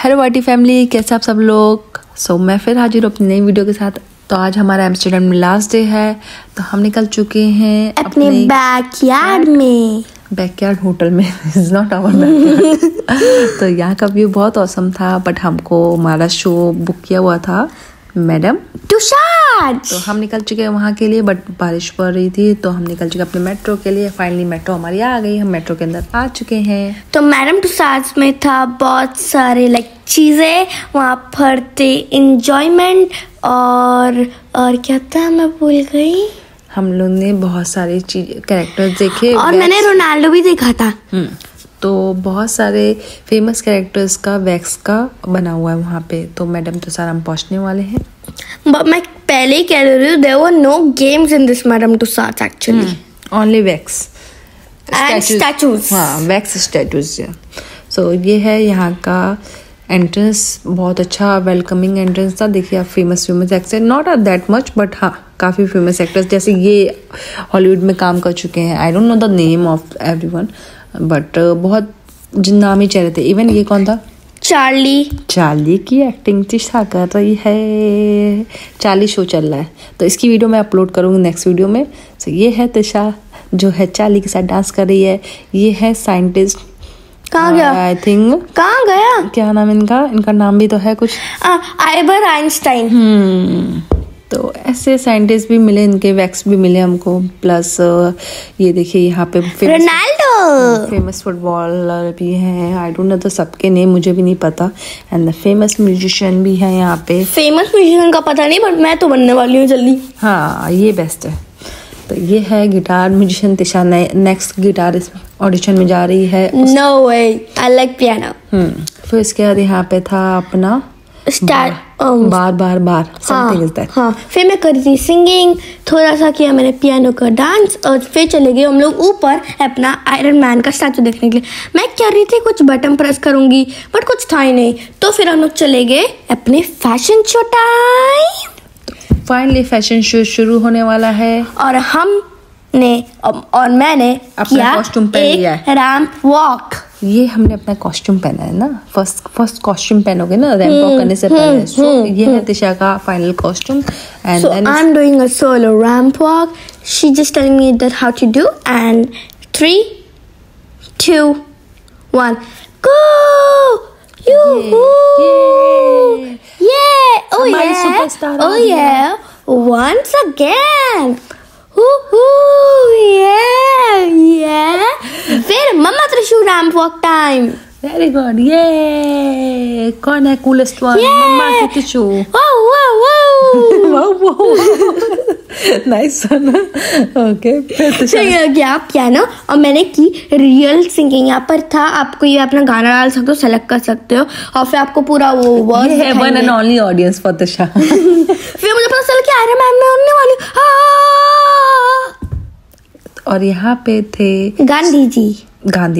Hello वाटी family, कैसे आप सब लोग। मैं फिर हाजिर हूँ अपनी नई वीडियो के साथ। तो आज हमारा एम्स्टर्डम में लास्ट डे है, तो हम निकल चुके हैं अपने बैकयार्ड में, बैकयार्ड होटल में। Is not our backyard. तो यहाँ का व्यू बहुत औसम था, बट हमको हमारा शो बुक किया हुआ था मैडम तुषार। तो हम निकल चुके हैं वहाँ के लिए, बट बारिश पड़ रही थी तो हम निकल चुके अपने मेट्रो के लिए। फाइनली मेट्रो हमारी आ गई, हम मेट्रो के अंदर आ चुके हैं। तो मैडम तुषार में था बहुत सारे चीजें वहाँ पर थे, इंजॉयमेंट और क्या था मैं भूल गई। हम लोग ने बहुत सारे कैरेक्टर्स देखे और मैंने रोनाल्डो भी देखा था। तो बहुत सारे फेमस कैरेक्टर्स का वैक्स का बना हुआ है वहाँ पे। तो मैडम तुषार हम पहुँचने वाले हैं। मैं पहले ही कह रही हूँ, there were no games in this madam Tushar actually, only wax and statues. हाँ, वैक्स स्टैचूज। सो ये है यहाँ का एंट्रेंस, बहुत अच्छा वेलकमिंग एंट्रेंस था। देखिए आप, famous actor, not that much but हाँ काफ़ी फेमस एक्टर्स जैसे ये हॉलीवुड में काम कर चुके हैं। I don't know the name of everyone, but बहुत नामी चेहरे थे। इवन ये कौन था, चार्ली की एक्टिंग तिशा कर रही है। चार्ली शो चल रहा है, तो इसकी वीडियो मैं अपलोड करूँगी नेक्स्ट वीडियो में। तो ये है तिशा जो है चार्ली के साथ डांस कर रही है। ये है साइंटिस्ट, कहाँ गया आई थिंक, कहाँ गया, क्या नाम इनका नाम भी तो है कुछ, आल्बर्ट आइंस्टाइन। तो ऐसे साइंटिस्ट भी मिले, इनके वैक्स भी मिले हमको। प्लस ये देखिए यहाँ पे रोनाल्डो, फेमस फुटबॉलर भी हैं। आई डोंट नो तो सबके नेम मुझे भी नहीं पता। एंड द फेमस म्यूजिशियन भी है यहाँ पे। फेमस म्यूजिशियन का पता नहीं, बट मैं तो बनने वाली हूँ जल्दी। हाँ, ये बेस्ट है। तो ये है guitar musician Tisha, next guitar audition में जा रही है। No way, I like piano. फिर इसके बाद यहाँ पे था अपना बार समथिंग इज दैट। हाँ, फिर मैं करी थी सिंगिंग, थोड़ा सा किया मैंने पियानो का डांस, और फिर चले गए हम लोग ऊपर अपना आयरन मैन का स्टैचू देखने के लिए। मैं कह रही थी कुछ बटन प्रेस करूंगी, बट कुछ था ही नहीं। तो फिर हम लोग चले गए अपने fashion show time. Finally fashion show शुरू होने वाला है, और मैंने अपना कॉस्ट्यूम पहन लिया है, रैंप वॉक। ये हमने अपना कॉस्ट्यूम पहना है ना, फर्स्ट कॉस्ट्यूम पहनोगे ना रैंप वॉक करने से पहले। सो ये है तिशा का final costume. And then I am doing a solo ramp walk. She just telling me that how to do, and 3, 2, 1 go. Oh yeah, once again. Yeah. फिर मम्मा Trishu ramp walk time. Very good. ये कौन है coolest one? मम्मा की Trishu. Nice one. Okay, फिर गया piano, और मैंने की रियल सिंगिंग। यहाँ पर था, आपको ये अपना गाना डाल सकते हो, सेलेक्ट कर सकते हो, और फिर आपको पूरा वो वर्ड है one and only audience for Tisha. फिर मुझे पता चला कि आयरन मैन में होने वाली। और यहाँ पे थे गांधी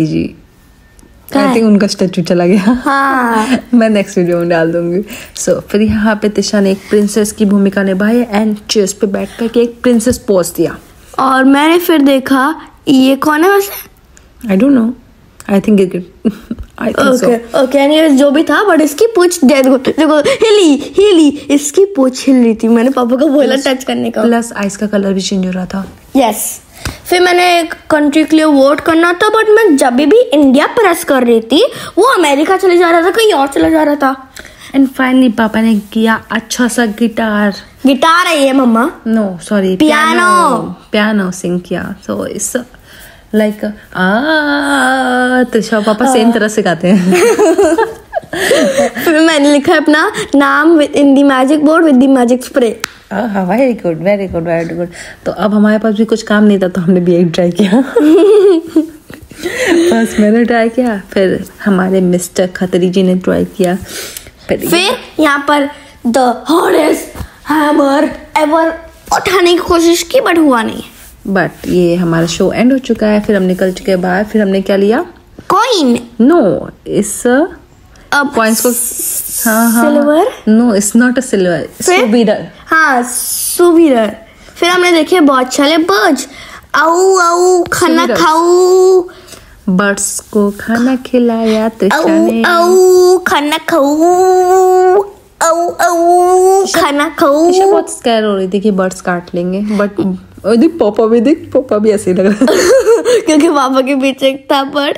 जी। आई थिंक उनका स्टैचू चला गया। हाँ। मैं नेक्स्ट वीडियो में डाल दूंगी। फिर यहाँ पे तिशा ने एक प्रिंसेस की भूमिका निभाई एंड चेयर्स पे बैठ कर के एक प्रिंसेस पोज दिया। और मैंने फिर देखा ये कौन है वैसे, I don't know, I think okay, जो भी था, बट इसकी पूछ देखो हिली, इसकी पूछ हिल रही थी। मैंने पापा को बोला टच करने का। प्लस आइस का कलर भी चेंज हो रहा था। यस। फिर मैंने एक कंट्री के लिए वोट करना था, बट मैं जब भी इंडिया प्रेस कर रही थी, वो अमेरिका चले जा रहा था, कहीं और चला जा रहा था। एंड फाइनली पापा ने किया अच्छा सा गिटार है ये मम्मा, नो सॉरी, पियानो सिंग किया। सो इट्स लाइक तिशा पापा सेम तरह से गाते हैं। फिर मैंने लिखा अपना नाम in the magic board with the magic spray. Very good. तो अब हमारे पास भी कुछ काम नहीं था, तो हमने भी एक ट्राई किया। बस मैंने ट्राई किया, फिर हमारे मिस्टर खत्री जी ने ट्राई किया। फिर यहाँ पर द हार्डेस्ट हैमर एवर उठाने की कोशिश की, बट हुआ नहीं। बट ये हमारा शो एंड हो चुका है। फिर हम निकल चुके हैं बाहर। फिर हमने क्या लिया, कॉइन। नो, इस कॉइन्स को, silver, no it's not a silver, souvenir. हाँ, सुबीरर। फिर हमने देखे बहुत सारे बर्ड्स, आऊ खाना खाऊ, बर्ड्स को खाना खिलाया त्रिशा ने। खाना खाओ, खाना खाओ। त्रिशा बहुत स्कैर हो रही थी कि बर्ड्स काट लेंगे, बट देख पापा भी ऐसे ही लग रहा क्योंकि पापा के पीछे एक था बर्ड।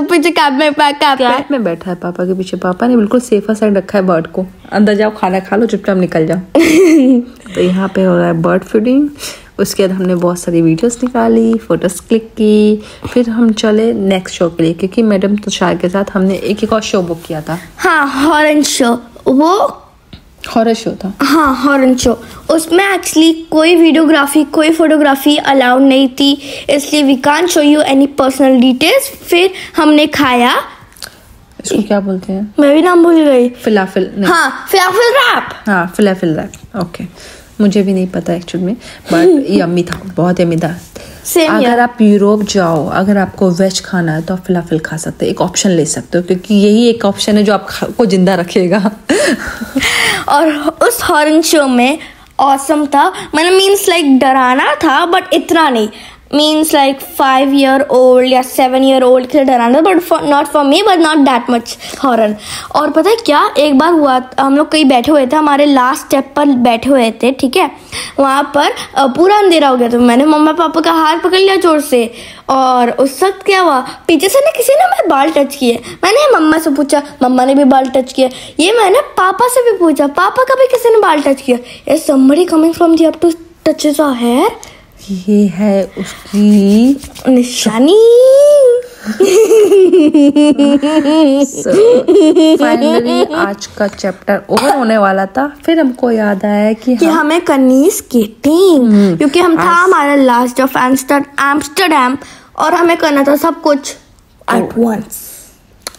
पीछे कैप में बैठा है पापा के पीछे। पापा ने बिल्कुल सेफर साइड रखा है बर्ड को। अंदर जाओ, खाना खा लो, चुपचाप निकल जाओ। तो यहाँ पे हो रहा है बर्ड फीडिंग। उसके बाद हमने बहुत सारी वीडियोस निकाली, फोटोज क्लिक की, फिर हम चले नेक्स्ट शो के लिए, क्योंकि मैडम तुषार के साथ हमने एक और शो बुक किया था। हाँ, हॉरर शो। वो हॉरर शो था। हाँ, हॉरर शो। उसमें एक्चुअली कोई वीडियोग्राफी, कोई फोटोग्राफी अलाउड नहीं थी, इसलिए we can't show you any personal details. फिर हमने खाया, इसको क्या बोलते हैं, मैं भी नाम भूल गई। फिलाफिल। हाँ, फिलाफिल रैप। हाँ, फिलाफिल रैप। ओके, मुझे भी नहीं पता एक्चुअली में, बट यम्मी था, बहुत यम्मी था। अगर आप यूरोप जाओ, अगर आपको वेज खाना है तो आप फिलाफिल खा सकते हो, एक ऑप्शन ले सकते हो, क्योंकि यही एक ऑप्शन है जो आपको जिंदा रखेगा। और उस हॉरर शो में ऑसम था, मतलब मीन्स लाइक डराना था बट इतना नहीं, मीन्स लाइक 5 year old या 7 year old के लिए डराना, but not for me, but not that much horror. और पता है क्या, एक बार हुआ, हम लोग कहीं बैठे हुए थे, हमारे लास्ट स्टेप पर बैठे हुए थे, ठीक है। वहाँ पर पूरा अंधेरा हो गया, तो मैंने मम्मा पापा का हाथ पकड़ लिया जोर से, और उस वक्त क्या हुआ, पीछे से ना किसी ने मेरे बाल टच किए। मैंने मम्मा से पूछा, मम्मा ने भी बाल टच किया। ये मैंने पापा से भी पूछा, पापा का भी किसी ने बाल टच किया। Is somebody coming from the up to touches our hair? ये है उसकी निशानी। फाइनली आज का चैप्टर ओवर होने वाला था, फिर हमको याद आया कि हमें करनी स्केटिंग, क्योंकि हम था हमारा लास्ट ऑफ एम्स्टरडैम, और हमें करना था सब कुछ एट वंस।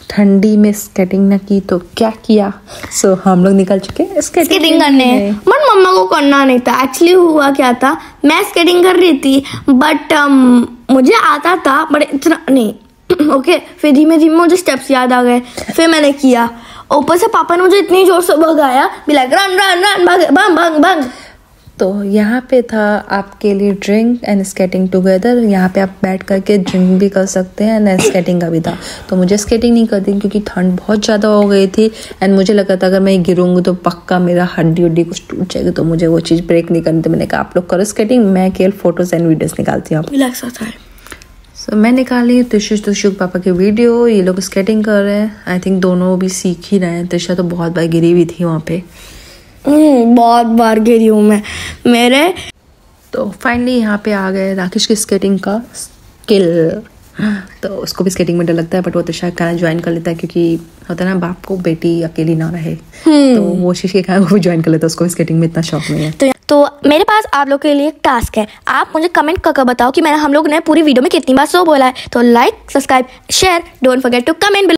ठंडी में स्केटिंग ना की तो क्या किया, सो हम लोग निकल चुके स्केटिंग करने, बट मम्मा को करना नहीं था। एक्चुअली हुआ क्या था, मैं स्केटिंग कर रही थी, बट मुझे आता था बट इतना नहीं। ओके, फिर धीमे धीमे मुझे स्टेप्स याद आ गए, फिर मैंने किया। ऊपर से पापा ने मुझे इतनी जोर से भगाया, भी लाइक रन रन रन, भग भग भग। तो यहाँ पे था आपके लिए ड्रिंक एंड स्केटिंग टुगेदर। यहाँ पे आप बैठ करके ड्रिंक भी कर सकते हैं एंड स्केटिंग का भी था। तो मुझे स्केटिंग नहीं करती क्योंकि ठंड बहुत ज़्यादा हो गई थी एंड मुझे लगा था अगर मैं गिरूंगी तो पक्का मेरा हड्डी उड्डी कुछ टूट जाएगी, तो मुझे वो चीज़ ब्रेक नहीं करनी। तो मैंने कहा आप लोग करो स्केटिंग, मैं केवल फोटोज एंड वीडियोज़ निकालती हूँ। सो मैं निकाली त्रिशुक पापा की वीडियो, ये लोग स्केटिंग कर रहे हैं। आई थिंक दोनों भी सीख ही रहे हैं। त्रिशा तो बहुत बार गिरी हुई थी वहाँ पे, बहुत बार गिरी हूँ मैं मेरे। तो फाइनली यहाँ पे आ गए राकेश की स्केटिंग का स्किल। तो उसको भी स्केटिंग में डर लगता है, बट वो त्रिशा का ज्वाइन कर लेता है क्योंकि होता है ना बाप को बेटी अकेली ना रहे, तो वो चीज़ के कारण वो ज्वाइन कर लेता है। उसको स्केटिंग में इतना शौक नहीं है। तो मेरे पास आप लोग के लिए एक टास्क है, आप मुझे कमेंट करके बताओ कि हम लोग ने पूरी वीडियो में कितनी बार सो बोला है। तो like, subscribe, share, don't forget to comment.